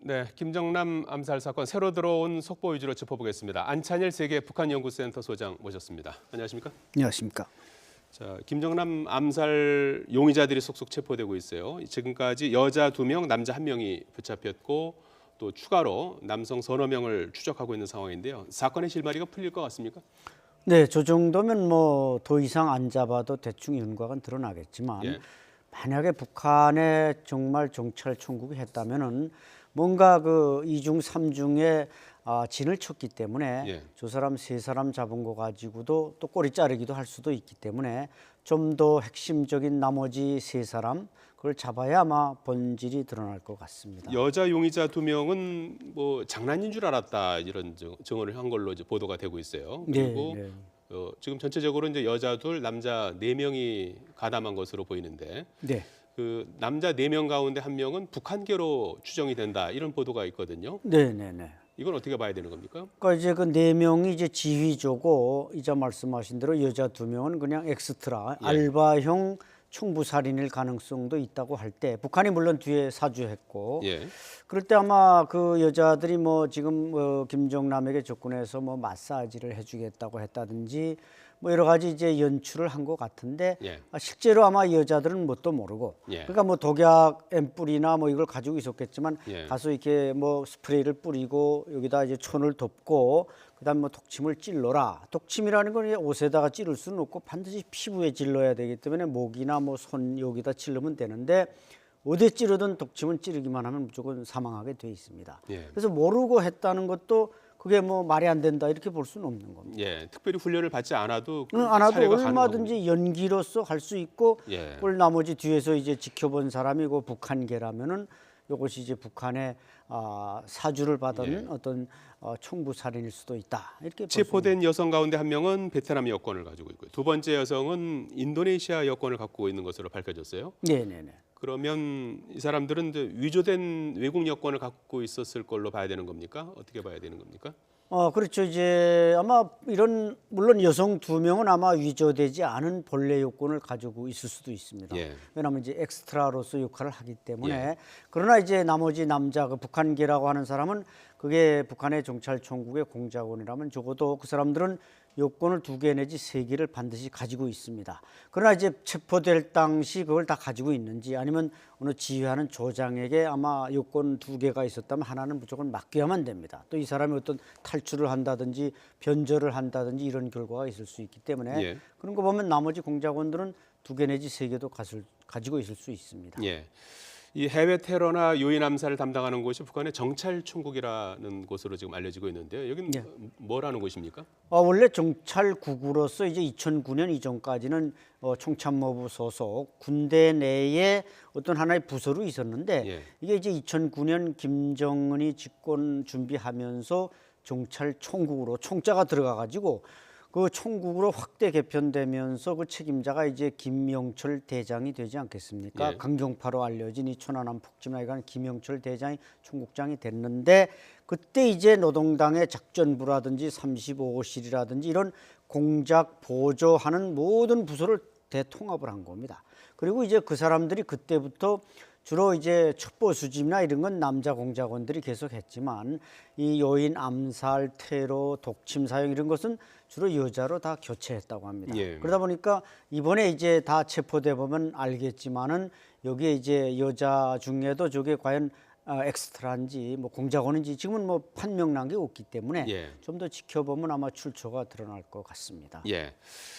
네, 김정남 암살 사건 새로 들어온 속보 위주로 짚어보겠습니다. 안찬일 세계 북한연구센터 소장 모셨습니다. 안녕하십니까? 안녕하십니까? 자, 김정남 암살 용의자들이 속속 체포되고 있어요. 지금까지 여자 2명, 남자 1명이 붙잡혔고 또 추가로 남성 서너 명을 추적하고 있는 상황인데요. 사건의 실마리가 풀릴 것 같습니까? 네, 저 정도면 뭐 더 이상 안 잡아도 대충 윤곽은 드러나겠지만 예. 만약에 북한에 정말 정찰 총국이 했다면은 뭔가 그 이중 삼중에 진을 쳤기 때문에 예. 저 사람 세 사람 잡은 거 가지고도 또 꼬리 자르기도 할 수도 있기 때문에 좀 더 핵심적인 나머지 세 사람 그걸 잡아야 아마 본질이 드러날 것 같습니다. 여자 용의자 2명은 뭐 장난인 줄 알았다 이런 증언을 한 걸로 이제 보도가 되고 있어요. 그리고 네. 지금 전체적으로 이제 여자 2, 남자 4명이 가담한 것으로 보이는데 네. 그 남자 4명 가운데 1명은 북한계로 추정이 된다 이런 보도가 있거든요. 네. 이건 어떻게 봐야 되는 겁니까? 그러니까 이제 그 네 명이 이제 지휘조고 이자 말씀하신 대로 여자 2명은 그냥 엑스트라 예. 알바형 총부살인일 가능성도 있다고 할 때 북한이 물론 뒤에 사주했고 예. 그럴 때 아마 그 여자들이 뭐 지금 김정남에게 접근해서 뭐 마사지를 해주겠다고 했다든지 뭐 여러 가지 이제 연출을 한 것 같은데 예. 실제로 아마 여자들은 뭣도 모르고 예. 그러니까 뭐 독약 앰플이나 뭐 이걸 가지고 있었겠지만 예. 가서 이렇게 뭐 스프레이를 뿌리고 여기다 이제 촌을 덮고 그다음 뭐 독침을 찔러라. 독침이라는 건 옷에다가 찌를 수는 없고 반드시 피부에 질러야 되기 때문에 목이나 뭐 손 여기다 찌르면 되는데 어디 찌르든 독침은 찌르기만 하면 무조건 사망하게 돼 있습니다. 예. 그래서 모르고 했다는 것도 그게 뭐 말이 안 된다 이렇게 볼 수는 없는 겁니다. 예. 특별히 훈련을 받지 않아도 그 안 하도 사례가 가능한 겁니다. 얼마든지 연기로서 할 수 있고 예. 그걸 나머지 뒤에서 이제 지켜본 사람이고 북한계라면은 이것이 이제 북한의 사주를 받은 예. 어떤 총부 살인일 수도 있다 이렇게 볼 수 체포된 여성 가운데 1명은 베트남 여권을 가지고 있고요. 두 번째 여성은 인도네시아 여권을 갖고 있는 것으로 밝혀졌어요. 네네네. 그러면 이 사람들은 이제 위조된 외국 여권을 갖고 있었을 걸로 봐야 되는 겁니까? 어떻게 봐야 되는 겁니까? 그렇죠. 이제 아마 이런 물론 여성 2명은 아마 위조되지 않은 본래 요건을 가지고 있을 수도 있습니다. 예. 왜냐하면 이제 엑스트라로서 역할을 하기 때문에 예. 그러나 이제 나머지 남자 그 북한계라고 하는 사람은 그게 북한의 정찰총국의 공작원이라면 적어도 그 사람들은 요건을 2개 내지 3개를 반드시 가지고 있습니다. 그러나 이제 체포될 당시 그걸 다 가지고 있는지 아니면 어느 지휘하는 조장에게 아마 요건 2개가 있었다면 하나는 무조건 맡겨야만 됩니다. 또 이 사람이 어떤 탈출을 한다든지 변절을 한다든지 이런 결과가 있을 수 있기 때문에 예. 그런 거 보면 나머지 공작원들은 2개 내지 3개도 가지고 있을 수 있습니다. 예. 이 해외 테러나 요인 암살을 담당하는 곳이 북한의 정찰총국이라는 곳으로 지금 알려지고 있는데요. 여기는 예. 뭐라는 곳입니까? 원래 정찰국으로서 이제 2009년 이전까지는 총참모부 소속 군대 내에 어떤 하나의 부서로 있었는데 예. 이게 이제 2009년 김정은이 집권 준비하면서 정찰총국으로 총자가 들어가 가지고 그 총국으로 확대 개편되면서 그 책임자가 이제 김명철 대장이 되지 않겠습니까? 예. 강경파로 알려진 이 천안함 폭침에 관한 김영철 대장이 총국장이 됐는데 그때 이제 노동당의 작전부라든지 35호실이라든지 이런 공작 보조하는 모든 부서를 대통합을 한 겁니다. 그리고 이제 그 사람들이 그때부터 주로 이제 첩보 수집이나 이런 건 남자 공작원들이 계속 했지만 이 요인 암살, 테러, 독침 사용 이런 것은 주로 여자로 다 교체했다고 합니다. 예. 그러다 보니까 이번에 이제 다 체포돼 보면 알겠지만은 여기에 이제 여자 중에도 저게 과연 엑스트라인지 뭐 공작원인지 지금은 뭐 판명난 게 없기 때문에 예. 좀 더 지켜보면 아마 출처가 드러날 것 같습니다. 예.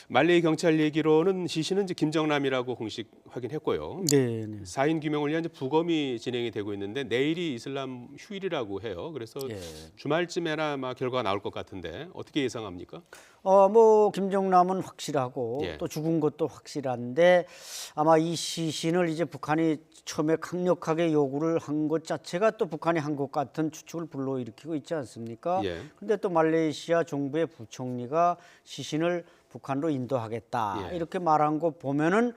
말레이 경찰 얘기로는 시신은 이제 김정남이라고 공식 확인했고요. 네. 4인 규명을 위한 이제 부검이 진행이 되고 있는데 내일이 이슬람 휴일이라고 해요. 그래서 예. 주말쯤에나 아마 결과가 나올 것 같은데 어떻게 예상합니까? 뭐 김정남은 확실하고 예. 또 죽은 것도 확실한데 아마 이 시신을 이제 북한이 처음에 강력하게 요구를 한 것 자체가 또 북한이 한 것 같은 추측을 불러일으키고 있지 않습니까? 예. 근데 또 말레이시아 정부의 부총리가 시신을 북한으로 인도하겠다 예. 이렇게 말한 거 보면은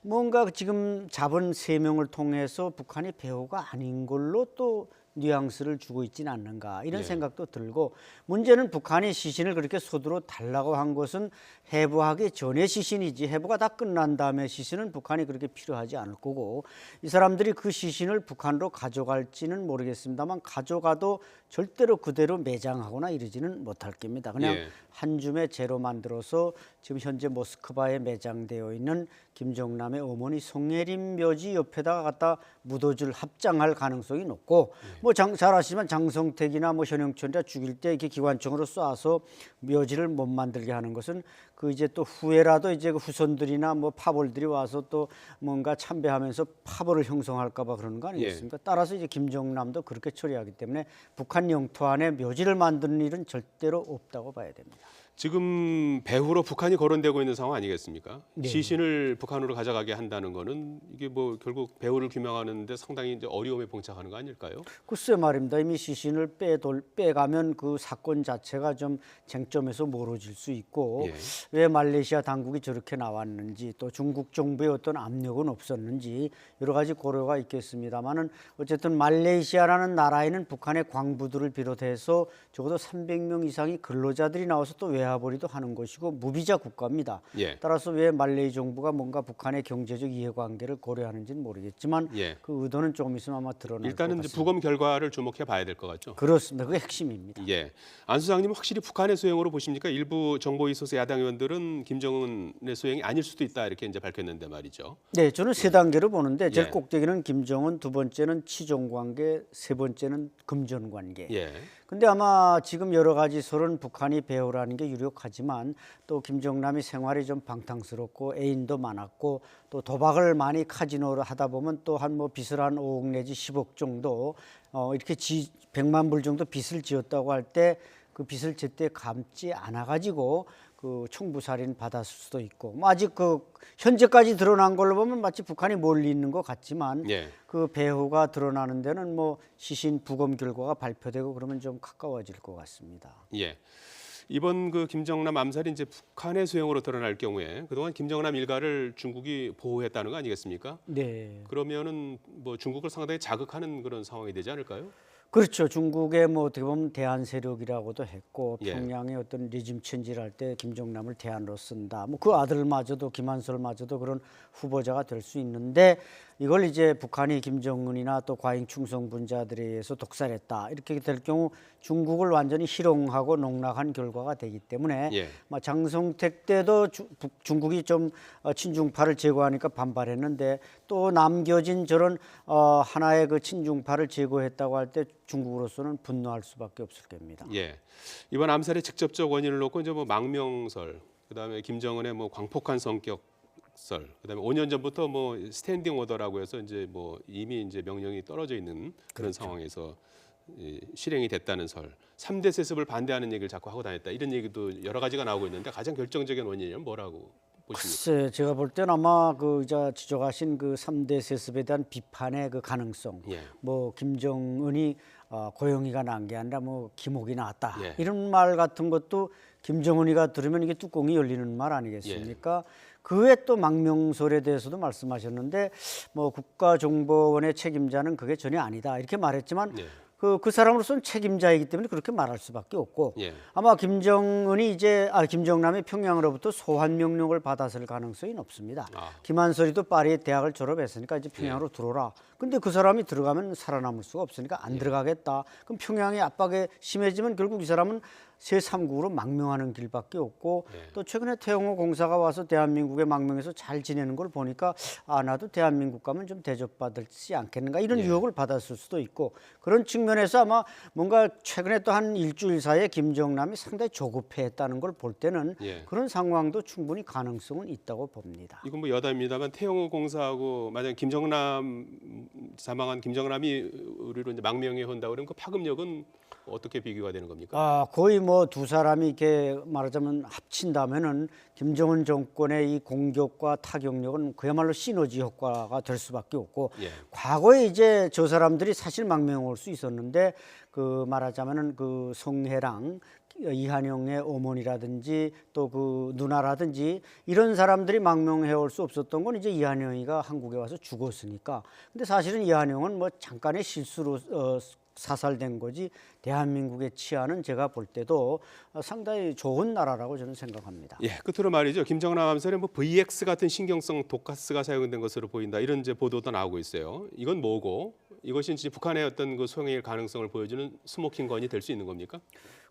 뭔가 지금 잡은 3명을 통해서 북한이 배후가 아닌 걸로 또 뉘앙스를 주고 있지는 않는가 이런 예. 생각도 들고 문제는 북한이 시신을 그렇게 소두로 달라고 한 것은 해부하기 전에 시신이지 해부가 다 끝난 다음에 시신은 북한이 그렇게 필요하지 않을 거고 이 사람들이 그 시신을 북한으로 가져갈지는 모르겠습니다만 가져가도 절대로 그대로 매장하거나 이러지는 못할 겁니다. 그냥 예. 한 줌의 재로 만들어서 지금 현재 모스크바에 매장되어 있는 김정남의 어머니 송예림 묘지 옆에다가 갖다 묻어줄 합장할 가능성이 높고 뭐 잘 아시지만 장성택이나 뭐 현영철이나 죽일 때 이렇게 기관총으로 쏴서 묘지를 못 만들게 하는 것은 그 이제 또 후에라도 이제 그 후손들이나 뭐 파벌들이 와서 또 뭔가 참배하면서 파벌을 형성할까봐 그러는 거 아니겠습니까? 따라서 이제 김정남도 그렇게 처리하기 때문에 북한 영토 안에 묘지를 만드는 일은 절대로 없다고 봐야 됩니다. 지금 배후로 북한이 거론되고 있는 상황 아니겠습니까? 네. 시신을 북한으로 가져가게 한다는 거는 이게 뭐 결국 배후를 규명하는데 상당히 이제 어려움에 봉착하는 거 아닐까요? 글쎄 말입니다. 이미 시신을 빼가면 그 사건 자체가 좀 쟁점에서 멀어질 수 있고 예. 왜 말레이시아 당국이 저렇게 나왔는지 또 중국 정부의 어떤 압력은 없었는지 여러 가지 고려가 있겠습니다만은 어쨌든 말레이시아라는 나라에는 북한의 광부들을 비롯해서 적어도 300명 이상의 근로자들이 나와서 또 외화벌이도 하는 것이고 무비자 국가입니다. 예. 따라서 왜 말레이 정부가 뭔가 북한의 경제적 이해관계를 고려하는지는 모르겠지만 예. 그 의도는 조금 있으면 아마 드러날 일단은 것 이제 같습니다. 부검 결과를 주목해 봐야 될 것 같죠. 그렇습니다. 그게 핵심입니다. 예. 안 수장님 확실히 북한의 소행으로 보십니까? 일부 정보위 소수 야당 의원들은 김정은의 소행이 아닐 수도 있다 이렇게 이제 밝혔는데 말이죠. 네, 저는 세 단계로 보는데 제일 예. 꼭대기는 김정은, 두 번째는 치종 관계, 세 번째는 금전 관계. 예. 근데 아마 지금 여러 가지 설은 북한이 배후라는 게 유력하지만 또 김정남이 생활이 좀 방탕스럽고 애인도 많았고 또 도박을 많이 카지노를 하다 보면 또 한 뭐 빚을 한 5억 내지 10억 정도 이렇게 100만 불 정도 빚을 지었다고 할 때 그 빚을 제때 갚지 않아 가지고 그 총부살인 받았을 수도 있고 뭐 아직 그 현재까지 드러난 걸로 보면 마치 북한이 멀리 있는 것 같지만 예. 그 배후가 드러나는 데는 뭐 시신 부검 결과가 발표되고 그러면 좀 가까워질 것 같습니다. 예. 이번 그 김정남 암살이 이제 북한의 소행으로 드러날 경우에 그동안 김정남 일가를 중국이 보호했다는 거 아니겠습니까? 네. 그러면은 뭐 중국을 상당히 자극하는 그런 상황이 되지 않을까요? 그렇죠. 중국의 뭐 어떻게 보면 대한 세력이라고도 했고 예. 평양의 어떤 리즘 체인지를 할 때 김정남을 대안으로 쓴다. 뭐 그 아들마저도 김한솔마저도 그런 후보자가 될 수 있는데 이걸 이제 북한이 김정은이나 또 과잉 충성분자들에 의해서 독살했다. 이렇게 될 경우 중국을 완전히 희롱하고 농락한 결과가 되기 때문에 예. 장성택 때도 중국이 좀 친중파를 제거하니까 반발했는데 또 남겨진 저런 하나의 그 친중파를 제거했다고 할 때 중국으로서는 분노할 수밖에 없을 겁니다. 예. 이번 암살의 직접적 원인을 놓고 이제 뭐 망명설, 그다음에 김정은의 뭐 광폭한 성격설, 그다음에 5년 전부터 뭐 스탠딩 오더라고 해서 이제 뭐 이미 이제 명령이 떨어져 있는 그런 상황에서 실행이 됐다는 설, 3대 세습을 반대하는 얘기를 자꾸 하고 다녔다 이런 얘기도 여러 가지가 나오고 있는데 가장 결정적인 원인은 뭐라고 보십니까? 글쎄, 제가 볼 때는 아마 그 지적하신 그 3대 세습에 대한 비판의 그 가능성, 예. 뭐 김정은이 고영이가 난 게 아니라 뭐 김옥이 나왔다 예. 이런 말 같은 것도 김정은이가 들으면 이게 뚜껑이 열리는 말 아니겠습니까? 예. 그 외에 또 망명설에 대해서도 말씀하셨는데 뭐 국가정보원의 책임자는 그게 전혀 아니다 이렇게 말했지만 예. 그 사람으로서는 책임자이기 때문에 그렇게 말할 수밖에 없고 예. 아마 김정은이 김정남이 평양으로부터 소환 명령을 받았을 가능성이 높습니다. 김한솔이도 파리 대학을 졸업했으니까 이제 평양으로 들어오라. 근데 그 사람이 들어가면 살아남을 수가 없으니까 안 들어가겠다. 그럼 평양의 압박이 심해지면 결국 이 사람은 제3국으로 망명하는 길밖에 없고 또 최근에 태영호 공사가 와서 대한민국의 망명에서 잘 지내는 걸 보니까 나도 대한민국 가면 좀 대접받을지 않겠는가 이런 유혹을 받았을 수도 있고 그런 측면에서 아마 뭔가 최근에 또 한 일주일 사이에 김정남이 상당히 조급해했다는 걸 볼 때는 그런 상황도 충분히 가능성은 있다고 봅니다. 이건 뭐 여담입니다만 태영호 공사하고 만약 사망한 김정남이 우리로 이제 망명해 온다 그러면 그 파급력은 어떻게 비교가 되는 겁니까? 거의 뭐 두 사람이 이렇게 말하자면 합친다면은 김정은 정권의 이 공격과 타격력은 그야말로 시너지 효과가 될 수밖에 없고 과거에 이제 저 사람들이 사실 망명 올 수 있었는데 그 말하자면은 그 송해랑 이한용의 어머니라든지 또 그 누나라든지 이런 사람들이 망명해 올 수 없었던 건 이제 이한용이가 한국에 와서 죽었으니까. 근데 사실은 이한용은 뭐 잠깐의 실수로 사살된 거지 대한민국의 치안은 제가 볼 때도 상당히 좋은 나라라고 저는 생각합니다. 예, 끝으로 말이죠. 김정남 암살에 뭐 VX 같은 신경성 독가스가 사용된 것으로 보인다. 이런 이제 보도도 나오고 있어요. 이건 뭐고 이것이 이제 북한의 어떤 그 소행일 가능성을 보여주는 스모킹건이 될 수 있는 겁니까?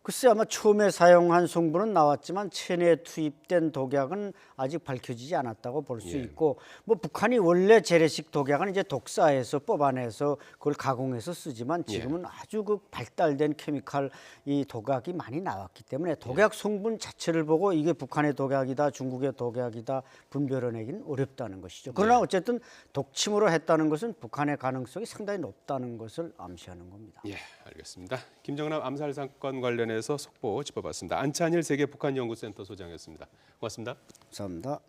글쎄 아마 처음에 사용한 성분은 나왔지만 체내에 투입된 독약은 아직 밝혀지지 않았다고 볼 수 예. 있고 뭐 북한이 원래 재래식 독약은 이제 독사해서 뽑아내서 그걸 가공해서 쓰지만 지금은 아주 그 발달된 케미칼 이 독약이 많이 나왔기 때문에 독약 성분 자체를 보고 이게 북한의 독약이다 중국의 독약이다 분별해내기는 어렵다는 것이죠. 그러나 어쨌든 독침으로 했다는 것은 북한의 가능성이 상당히 높다는 것을 암시하는 겁니다. 예, 알겠습니다. 김정남 암살 사건 관련해서 속보 짚어봤습니다. 안찬일 세계 북한연구센터 소장이었습니다. 고맙습니다. 감사합니다.